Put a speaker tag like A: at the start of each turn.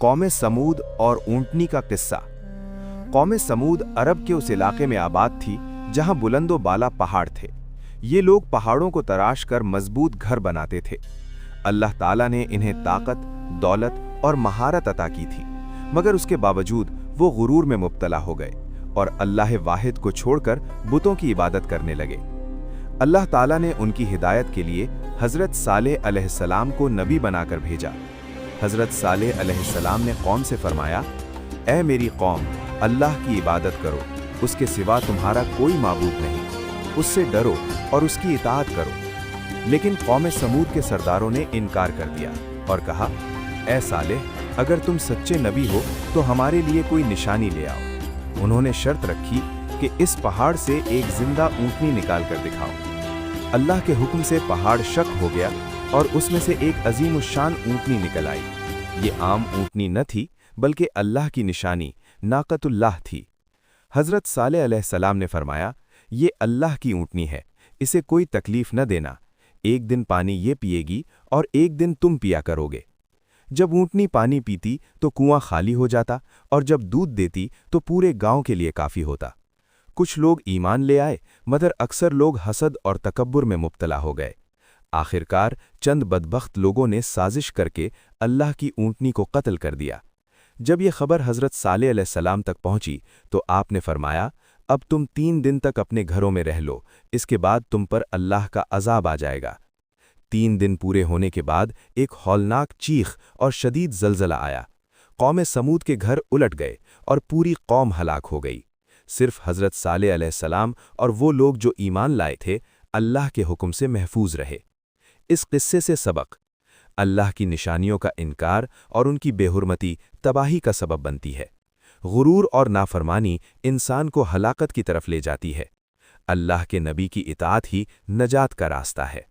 A: कौम समूद और ऊंटनी का किस्सा। कौम समूद अरब के उस इलाके में आबाद थी जहां बुलंदो बाला पहाड़ थे। ये लोग पहाड़ों को तराश कर मजबूत घर बनाते थे। अल्लाह ताला ने इन्हें ताकत, दौलत और महारत अता की थी, मगर उसके बावजूद वो गुरूर में मुब्तला हो गए और अल्लाह वाहिद को छोड़कर बुतों की इबादत करने लगे। अल्लाह ताला ने उनकी हिदायत के लिए हज़रत सालेह अलैहिस्सलाम को नबी बनाकर भेजा। हज़रत सालेह अलैहिस्सलाम ने कौम से फरमाया, ऐ मेरी कौम, अल्लाह की इबादत करो, उसके सिवा तुम्हारा कोई माबूद नहीं, उससे डरो और उसकी इताअत करो। लेकिन कौम समूद के सरदारों ने इनकार कर दिया और कहा, ऐ सालेह, अगर तुम सच्चे नबी हो तो हमारे लिए कोई निशानी ले आओ। उन्होंने शर्त रखी कि इस पहाड़ से एक जिंदा ऊँटनी निकाल कर दिखाओ। अल्लाह के हुक्म से पहाड़ शक हो गया और उसमें से एक अजीमुशान ऊँटनी निकल आई। ये आम ऊँटनी न थी, बल्कि अल्लाह की निशानी नाकतुल्लाह थी। हज़रत सालेह अलैहिस्सलाम ने फरमाया, ये अल्लाह की ऊँटनी है, इसे कोई तकलीफ न देना। एक दिन पानी ये पिएगी और एक दिन तुम पिया करोगे। जब ऊँटनी पानी पीती तो कुआं खाली हो जाता और जब दूध देती तो पूरे गांव के लिए काफ़ी होता। कुछ लोग ईमान ले आए, मगर अक्सर लोग हसद और तकब्बुर में मुब्तला हो गए। आखिरकार चंद बदबख्त लोगों ने साजिश करके अल्लाह की ऊँटनी को कत्ल कर दिया। जब ये खबर हज़रत सालेह अलैहिस्सलाम तक पहुंची तो आपने फरमाया, अब तुम 3 दिन तक अपने घरों में रह लो, इसके बाद तुम पर अल्लाह का अजाब आ जाएगा। 3 दिन पूरे होने के बाद एक हौलनाक चीख और शदीद जलजला आया। कौम समूद के घर उलट गए और पूरी कौम हलाक हो गई। सिर्फ हज़रत सालेह अलैहिस्सलाम और वो लोग जो ईमान लाए थे, अल्लाह के हुक्म से महफूज रहे। इस किस्से से सबक: अल्लाह की निशानियों का इनकार और उनकी बेहुरमती तबाही का सबब बनती है। गुरूर और नाफरमानी इंसान को हलाकत की तरफ ले जाती है। अल्लाह के नबी की इताअत ही नजात का रास्ता है।